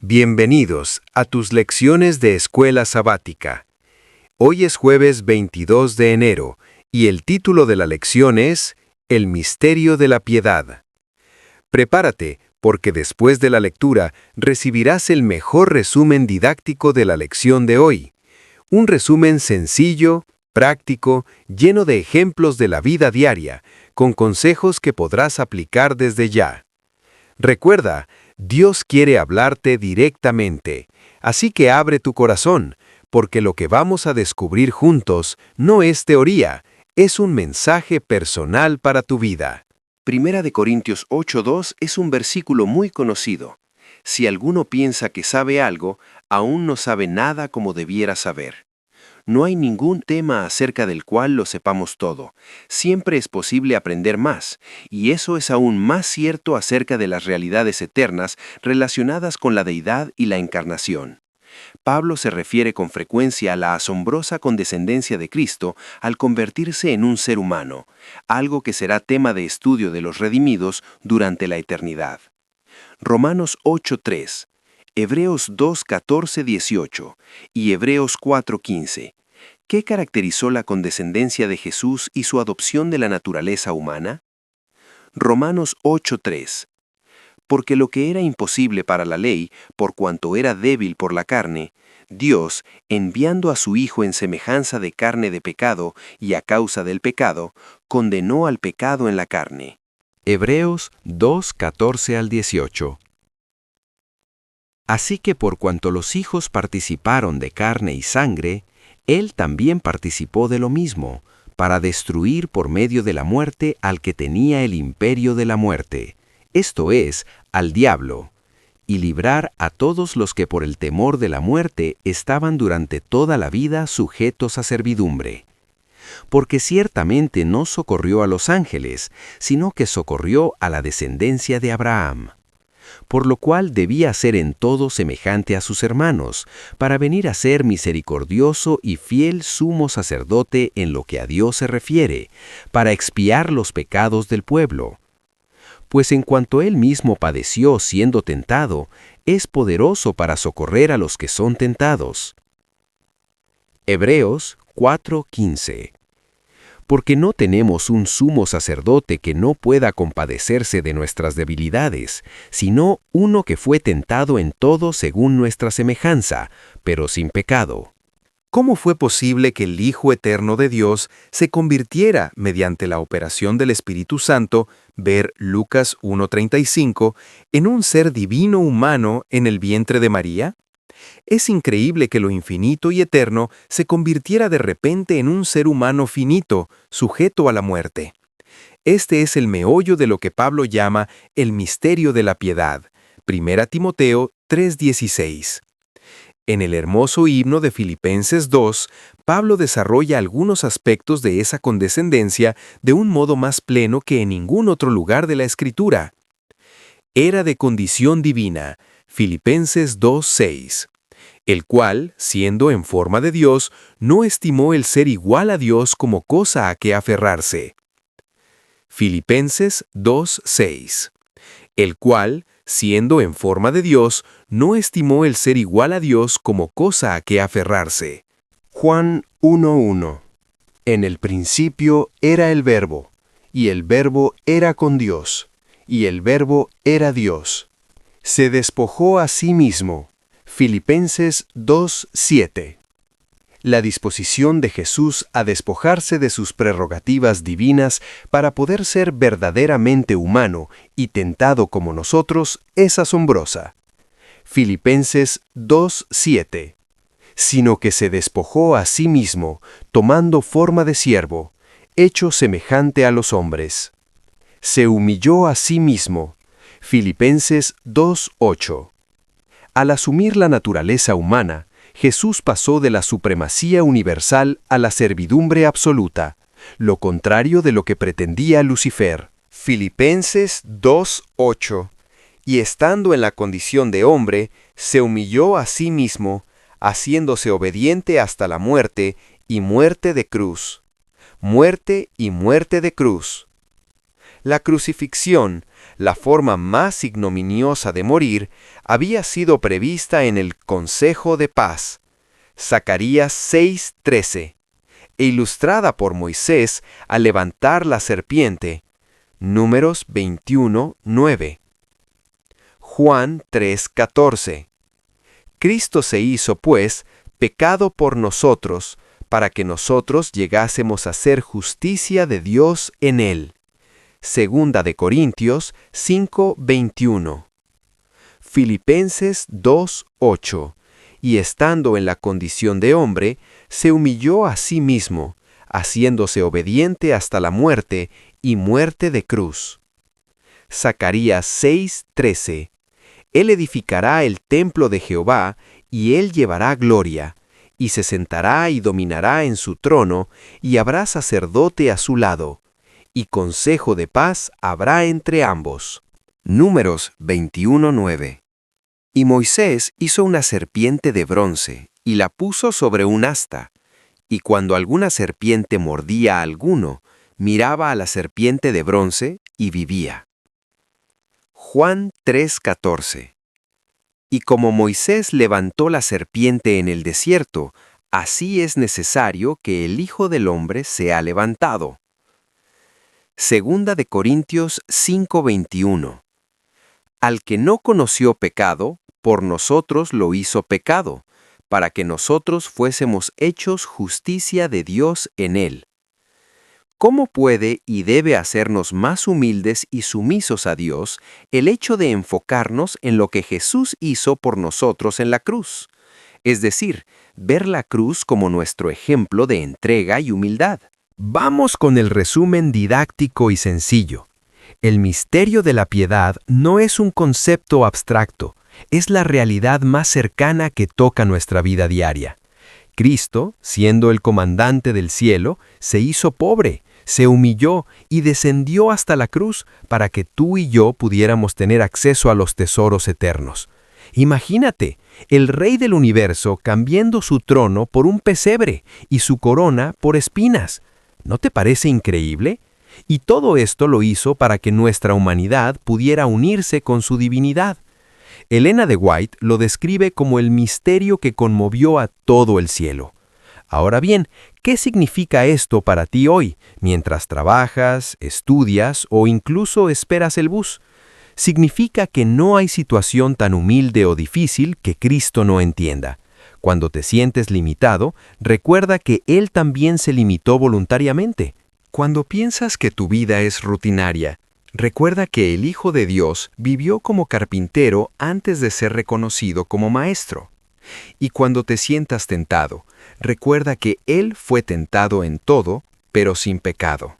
Bienvenidos a tus lecciones de escuela sabática. Hoy es jueves 22 de enero y el título de la lección es El misterio de la piedad. Prepárate, porque después de la lectura recibirás el mejor resumen didáctico de la lección de hoy. Un resumen sencillo, práctico, lleno de ejemplos de la vida diaria, con consejos que podrás aplicar desde ya. Recuerda, Dios quiere hablarte directamente, así que abre tu corazón, porque lo que vamos a descubrir juntos no es teoría, es un mensaje personal para tu vida. Primera de Corintios 8:2 es un versículo muy conocido. Si alguno piensa que sabe algo, aún no sabe nada como debiera saber. No hay ningún tema acerca del cual lo sepamos todo. Siempre es posible aprender más, y eso es aún más cierto acerca de las realidades eternas relacionadas con la deidad y la encarnación. Pablo se refiere con frecuencia a la asombrosa condescendencia de Cristo al convertirse en un ser humano, algo que será tema de estudio de los redimidos durante la eternidad. Romanos 8:3, Hebreos 2:14-18 y Hebreos 4:15. ¿Qué caracterizó la condescendencia de Jesús y su adopción de la naturaleza humana? Romanos 8:3. Porque lo que era imposible para la ley, por cuanto era débil por la carne, Dios, enviando a su Hijo en semejanza de carne de pecado y a causa del pecado, condenó al pecado en la carne. Hebreos 2:14-18. Así que por cuanto los hijos participaron de carne y sangre, Él también participó de lo mismo, para destruir por medio de la muerte al que tenía el imperio de la muerte, esto es, al diablo, y librar a todos los que por el temor de la muerte estaban durante toda la vida sujetos a servidumbre. Porque ciertamente no socorrió a los ángeles, sino que socorrió a la descendencia de Abraham. Por lo cual debía ser en todo semejante a sus hermanos, para venir a ser misericordioso y fiel sumo sacerdote en lo que a Dios se refiere, para expiar los pecados del pueblo. Pues en cuanto él mismo padeció siendo tentado, es poderoso para socorrer a los que son tentados. Hebreos 4:15. Porque no tenemos un sumo sacerdote que no pueda compadecerse de nuestras debilidades, sino uno que fue tentado en todo según nuestra semejanza, pero sin pecado. ¿Cómo fue posible que el Hijo Eterno de Dios se convirtiera, mediante la operación del Espíritu Santo, ver Lucas 1:35, en un ser divino humano en el vientre de María? Es increíble que lo infinito y eterno se convirtiera de repente en un ser humano finito, sujeto a la muerte. Este es el meollo de lo que Pablo llama el misterio de la piedad. 1 Timoteo 3:16. En el hermoso himno de Filipenses 2, Pablo desarrolla algunos aspectos de esa condescendencia de un modo más pleno que en ningún otro lugar de la Escritura. Era de condición divina, Filipenses 2:6, el cual, siendo en forma de Dios, no estimó el ser igual a Dios como cosa a que aferrarse. Filipenses 2:6, el cual, siendo en forma de Dios, no estimó el ser igual a Dios como cosa a que aferrarse. Juan 1:1. En el principio era el Verbo, y el Verbo era con Dios, y el Verbo era Dios. Se despojó a sí mismo. Filipenses 2:7. La disposición de Jesús a despojarse de sus prerrogativas divinas para poder ser verdaderamente humano y tentado como nosotros es asombrosa. Filipenses 2:7. Sino que se despojó a sí mismo, tomando forma de siervo, hecho semejante a los hombres. Se humilló a sí mismo. Filipenses 2:8. Al asumir la naturaleza humana, Jesús pasó de la supremacía universal a la servidumbre absoluta, lo contrario de lo que pretendía Lucifer. Filipenses 2:8. Y estando en la condición de hombre, se humilló a sí mismo, haciéndose obediente hasta la muerte y muerte de cruz. Muerte y muerte de cruz. La crucifixión, la forma más ignominiosa de morir, había sido prevista en el Consejo de Paz, Zacarías 6:13, e ilustrada por Moisés al levantar la serpiente, Números 21:9. Juan 3:14. Cristo se hizo, pues, pecado por nosotros, para que nosotros llegásemos a ser justicia de Dios en él. Segunda de Corintios 5:21. Filipenses 2:8. Y estando en la condición de hombre, se humilló a sí mismo, haciéndose obediente hasta la muerte y muerte de cruz. Zacarías 6:13. Él edificará el templo de Jehová, y él llevará gloria, y se sentará y dominará en su trono, y habrá sacerdote a su lado, y consejo de paz habrá entre ambos. Números 21:9. Y Moisés hizo una serpiente de bronce, y la puso sobre un asta, y cuando alguna serpiente mordía a alguno, miraba a la serpiente de bronce y vivía. Juan 3:14. Y como Moisés levantó la serpiente en el desierto, así es necesario que el Hijo del Hombre sea levantado. Segunda de Corintios 5:21. Al que no conoció pecado, por nosotros lo hizo pecado, para que nosotros fuésemos hechos justicia de Dios en él. ¿Cómo puede y debe hacernos más humildes y sumisos a Dios el hecho de enfocarnos en lo que Jesús hizo por nosotros en la cruz? Es decir, ver la cruz como nuestro ejemplo de entrega y humildad. Vamos con el resumen didáctico y sencillo. El misterio de la piedad no es un concepto abstracto, es la realidad más cercana que toca nuestra vida diaria. Cristo, siendo el comandante del cielo, se hizo pobre, se humilló y descendió hasta la cruz para que tú y yo pudiéramos tener acceso a los tesoros eternos. Imagínate, el Rey del universo cambiando su trono por un pesebre y su corona por espinas. ¿No te parece increíble? Y todo esto lo hizo para que nuestra humanidad pudiera unirse con su divinidad. Elena de White lo describe como el misterio que conmovió a todo el cielo. Ahora bien, ¿qué significa esto para ti hoy, mientras trabajas, estudias o incluso esperas el bus? Significa que no hay situación tan humilde o difícil que Cristo no entienda. Cuando te sientes limitado, recuerda que Él también se limitó voluntariamente. Cuando piensas que tu vida es rutinaria, recuerda que el Hijo de Dios vivió como carpintero antes de ser reconocido como maestro. Y cuando te sientas tentado, recuerda que Él fue tentado en todo, pero sin pecado.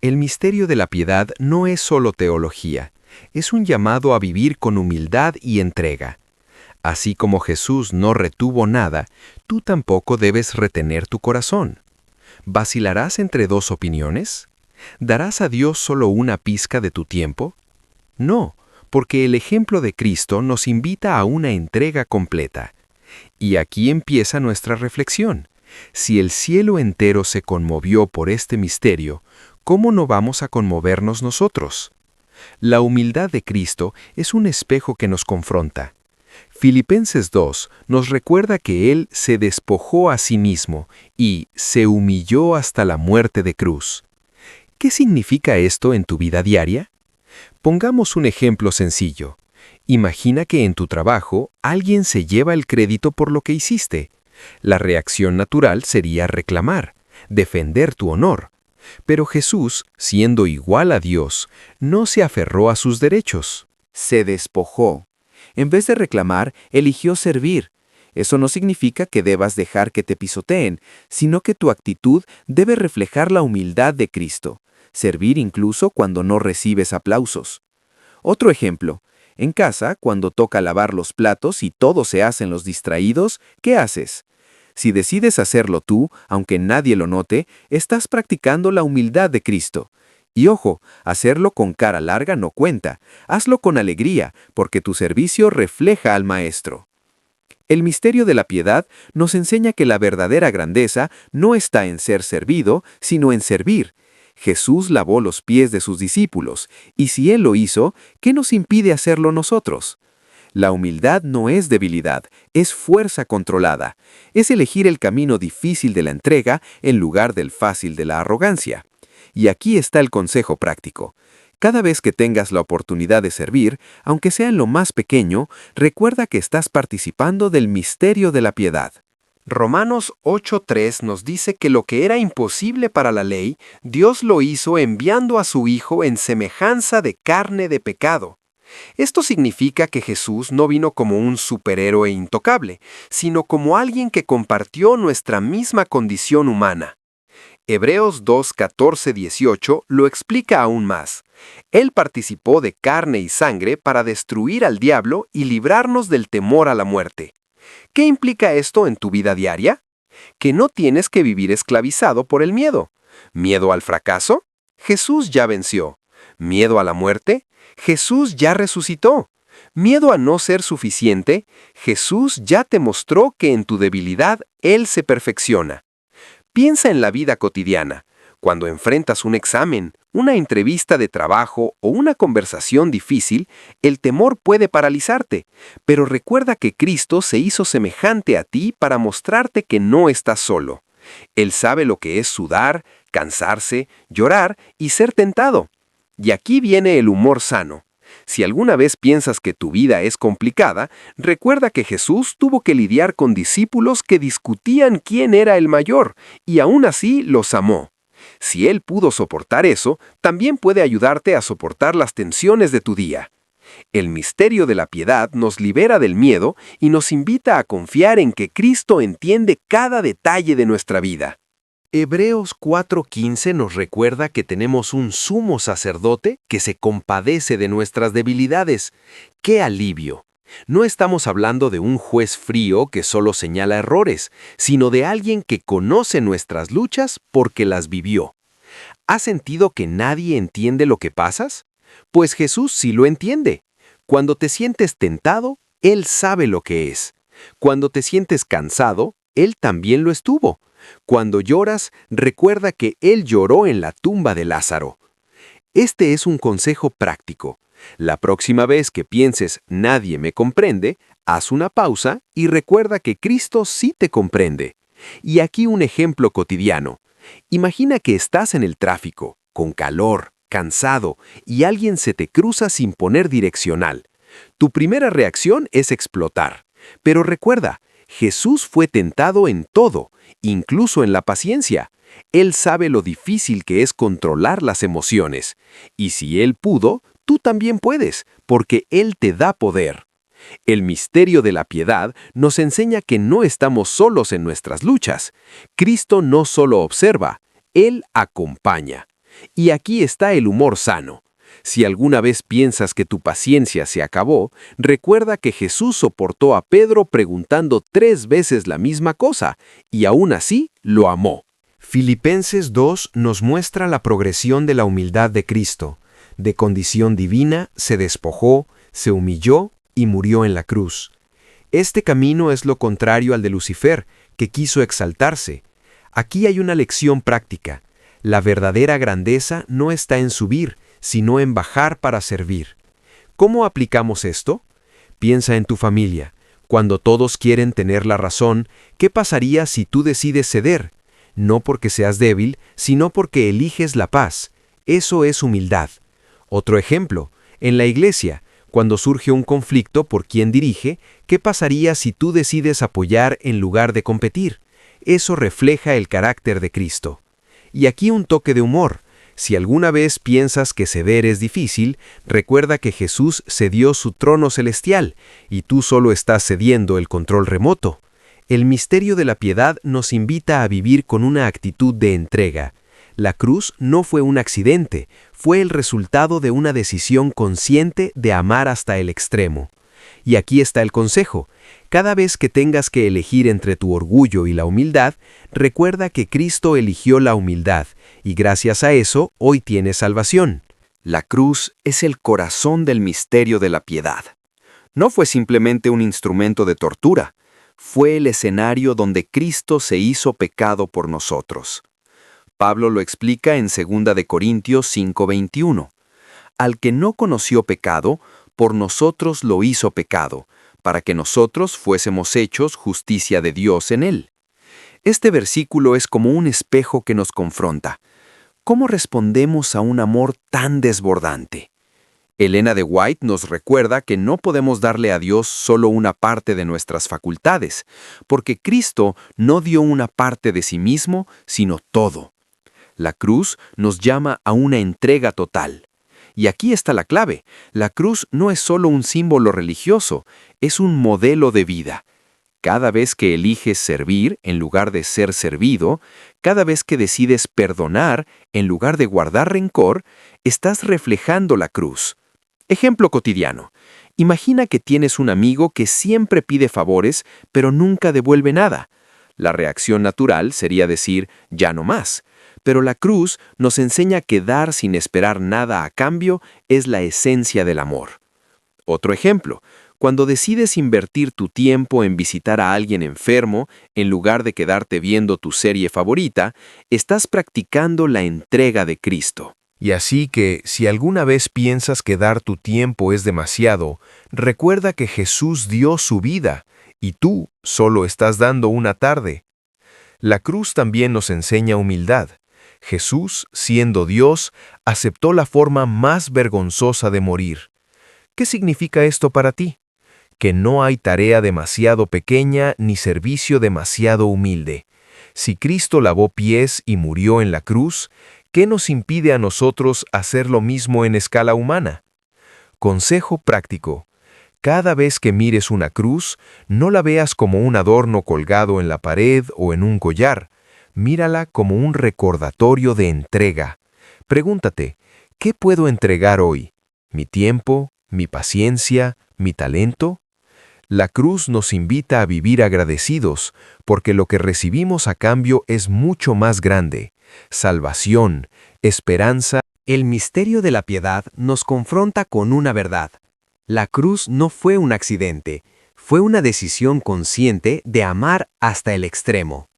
El misterio de la piedad no es solo teología, es un llamado a vivir con humildad y entrega. Así como Jesús no retuvo nada, tú tampoco debes retener tu corazón. ¿Vacilarás entre dos opiniones? ¿Darás a Dios solo una pizca de tu tiempo? No, porque el ejemplo de Cristo nos invita a una entrega completa. Y aquí empieza nuestra reflexión. Si el cielo entero se conmovió por este misterio, ¿cómo no vamos a conmovernos nosotros? La humildad de Cristo es un espejo que nos confronta. Filipenses 2 nos recuerda que Él se despojó a sí mismo y se humilló hasta la muerte de cruz. ¿Qué significa esto en tu vida diaria? Pongamos un ejemplo sencillo. Imagina que en tu trabajo alguien se lleva el crédito por lo que hiciste. La reacción natural sería reclamar, defender tu honor. Pero Jesús, siendo igual a Dios, no se aferró a sus derechos. Se despojó. En vez de reclamar, eligió servir. Eso no significa que debas dejar que te pisoteen, sino que tu actitud debe reflejar la humildad de Cristo. Servir incluso cuando no recibes aplausos. Otro ejemplo. En casa, cuando toca lavar los platos y todos se hacen los distraídos, ¿qué haces? Si decides hacerlo tú, aunque nadie lo note, estás practicando la humildad de Cristo. Y ojo, hacerlo con cara larga no cuenta. Hazlo con alegría, porque tu servicio refleja al Maestro. El misterio de la piedad nos enseña que la verdadera grandeza no está en ser servido, sino en servir. Jesús lavó los pies de sus discípulos, y si Él lo hizo, ¿qué nos impide hacerlo nosotros? La humildad no es debilidad, es fuerza controlada. Es elegir el camino difícil de la entrega en lugar del fácil de la arrogancia. Y aquí está el consejo práctico. Cada vez que tengas la oportunidad de servir, aunque sea en lo más pequeño, recuerda que estás participando del misterio de la piedad. Romanos 8:3 nos dice que lo que era imposible para la ley, Dios lo hizo enviando a su Hijo en semejanza de carne de pecado. Esto significa que Jesús no vino como un superhéroe intocable, sino como alguien que compartió nuestra misma condición humana. Hebreos 2:14-18 lo explica aún más. Él participó de carne y sangre para destruir al diablo y librarnos del temor a la muerte. ¿Qué implica esto en tu vida diaria? Que no tienes que vivir esclavizado por el miedo. ¿Miedo al fracaso? Jesús ya venció. ¿Miedo a la muerte? Jesús ya resucitó. ¿Miedo a no ser suficiente? Jesús ya te mostró que en tu debilidad Él se perfecciona. Piensa en la vida cotidiana. Cuando enfrentas un examen, una entrevista de trabajo o una conversación difícil, el temor puede paralizarte, pero recuerda que Cristo se hizo semejante a ti para mostrarte que no estás solo. Él sabe lo que es sudar, cansarse, llorar y ser tentado. Y aquí viene el humor sano. Si alguna vez piensas que tu vida es complicada, recuerda que Jesús tuvo que lidiar con discípulos que discutían quién era el mayor, y aún así los amó. Si Él pudo soportar eso, también puede ayudarte a soportar las tensiones de tu día. El misterio de la piedad nos libera del miedo y nos invita a confiar en que Cristo entiende cada detalle de nuestra vida. Hebreos 4:15 nos recuerda que tenemos un sumo sacerdote que se compadece de nuestras debilidades. ¡Qué alivio! No estamos hablando de un juez frío que solo señala errores, sino de alguien que conoce nuestras luchas porque las vivió. ¿Has sentido que nadie entiende lo que pasas? Pues Jesús sí lo entiende. Cuando te sientes tentado, Él sabe lo que es. Cuando te sientes cansado, Él también lo estuvo. Cuando lloras, recuerda que Él lloró en la tumba de Lázaro. Este es un consejo práctico. La próxima vez que pienses nadie me comprende, haz una pausa y recuerda que Cristo sí te comprende. Y aquí un ejemplo cotidiano. Imagina que estás en el tráfico, con calor, cansado, y alguien se te cruza sin poner direccional. Tu primera reacción es explotar. Pero recuerda, Jesús fue tentado en todo, incluso en la paciencia. Él sabe lo difícil que es controlar las emociones. Y si Él pudo, tú también puedes, porque Él te da poder. El misterio de la piedad nos enseña que no estamos solos en nuestras luchas. Cristo no solo observa, Él acompaña. Y aquí está el humor sano. Si alguna vez piensas que tu paciencia se acabó, recuerda que Jesús soportó a Pedro preguntando 3 veces la misma cosa, y aún así lo amó. Filipenses 2 nos muestra la progresión de la humildad de Cristo. De condición divina, se despojó, se humilló y murió en la cruz. Este camino es lo contrario al de Lucifer, que quiso exaltarse. Aquí hay una lección práctica. La verdadera grandeza no está en subir, sino en bajar para servir. ¿Cómo aplicamos esto? Piensa en tu familia. Cuando todos quieren tener la razón, ¿qué pasaría si tú decides ceder? No porque seas débil, sino porque eliges la paz. Eso es humildad. Otro ejemplo, en la iglesia, cuando surge un conflicto por quien dirige, ¿qué pasaría si tú decides apoyar en lugar de competir? Eso refleja el carácter de Cristo. Y aquí un toque de humor. Si alguna vez piensas que ceder es difícil, recuerda que Jesús cedió su trono celestial y tú solo estás cediendo el control remoto. El misterio de la piedad nos invita a vivir con una actitud de entrega. La cruz no fue un accidente, fue el resultado de una decisión consciente de amar hasta el extremo. Y aquí está el consejo. Cada vez que tengas que elegir entre tu orgullo y la humildad, recuerda que Cristo eligió la humildad, y gracias a eso hoy tienes salvación. La cruz es el corazón del misterio de la piedad. No fue simplemente un instrumento de tortura, fue el escenario donde Cristo se hizo pecado por nosotros. Pablo lo explica en 2 de Corintios 5:21. Al que no conoció pecado, por nosotros lo hizo pecado, para que nosotros fuésemos hechos justicia de Dios en él. Este versículo es como un espejo que nos confronta. ¿Cómo respondemos a un amor tan desbordante? Elena de White nos recuerda que no podemos darle a Dios solo una parte de nuestras facultades, porque Cristo no dio una parte de sí mismo, sino todo. La cruz nos llama a una entrega total. Y aquí está la clave. La cruz no es solo un símbolo religioso, es un modelo de vida. Cada vez que eliges servir en lugar de ser servido, cada vez que decides perdonar en lugar de guardar rencor, estás reflejando la cruz. Ejemplo cotidiano. Imagina que tienes un amigo que siempre pide favores, pero nunca devuelve nada. La reacción natural sería decir, ya no más. Pero la cruz nos enseña que dar sin esperar nada a cambio es la esencia del amor. Otro ejemplo. Cuando decides invertir tu tiempo en visitar a alguien enfermo, en lugar de quedarte viendo tu serie favorita, estás practicando la entrega de Cristo. Y así que, si alguna vez piensas que dar tu tiempo es demasiado, recuerda que Jesús dio su vida, y tú solo estás dando una tarde. La cruz también nos enseña humildad. Jesús, siendo Dios, aceptó la forma más vergonzosa de morir. ¿Qué significa esto para ti? Que no hay tarea demasiado pequeña ni servicio demasiado humilde. Si Cristo lavó pies y murió en la cruz, ¿qué nos impide a nosotros hacer lo mismo en escala humana? Consejo práctico. Cada vez que mires una cruz, no la veas como un adorno colgado en la pared o en un collar. Mírala como un recordatorio de entrega. Pregúntate, ¿qué puedo entregar hoy? ¿Mi tiempo? ¿Mi paciencia? ¿Mi talento? La cruz nos invita a vivir agradecidos, porque lo que recibimos a cambio es mucho más grande. Salvación, esperanza. El misterio de la piedad nos confronta con una verdad. La cruz no fue un accidente, fue una decisión consciente de amar hasta el extremo.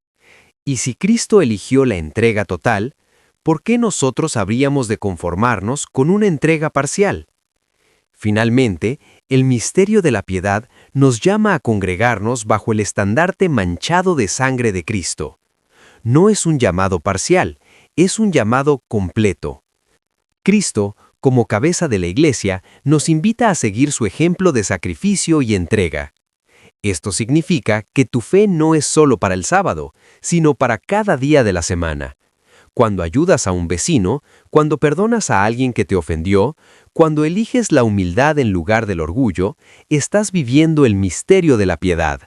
Y si Cristo eligió la entrega total, ¿por qué nosotros habríamos de conformarnos con una entrega parcial? Finalmente, el misterio de la piedad nos llama a congregarnos bajo el estandarte manchado de sangre de Cristo. No es un llamado parcial, es un llamado completo. Cristo, como cabeza de la Iglesia, nos invita a seguir su ejemplo de sacrificio y entrega. Esto significa que tu fe no es solo para el sábado, sino para cada día de la semana. Cuando ayudas a un vecino, cuando perdonas a alguien que te ofendió, cuando eliges la humildad en lugar del orgullo, estás viviendo el misterio de la piedad.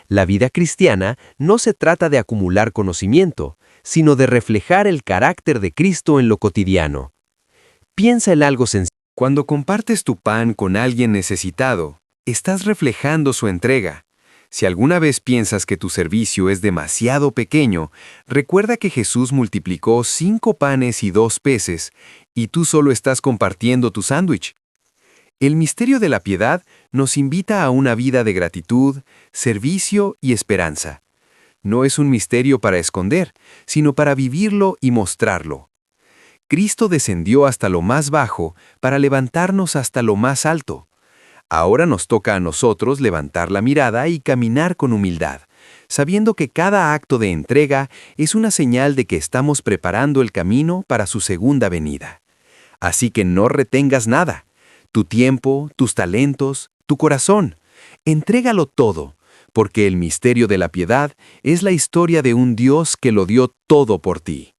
La vida cristiana no se trata de acumular conocimiento, sino de reflejar el carácter de Cristo en lo cotidiano. Piensa en algo sencillo. Cuando compartes tu pan con alguien necesitado, estás reflejando su entrega. Si alguna vez piensas que tu servicio es demasiado pequeño, recuerda que Jesús multiplicó 5 panes y 2 peces, y tú solo estás compartiendo tu sándwich. El misterio de la piedad nos invita a una vida de gratitud, servicio y esperanza. No es un misterio para esconder, sino para vivirlo y mostrarlo. Cristo descendió hasta lo más bajo para levantarnos hasta lo más alto. Ahora nos toca a nosotros levantar la mirada y caminar con humildad, sabiendo que cada acto de entrega es una señal de que estamos preparando el camino para su segunda venida. Así que no retengas nada. Tu tiempo, tus talentos, tu corazón. Entrégalo todo, porque el misterio de la piedad es la historia de un Dios que lo dio todo por ti.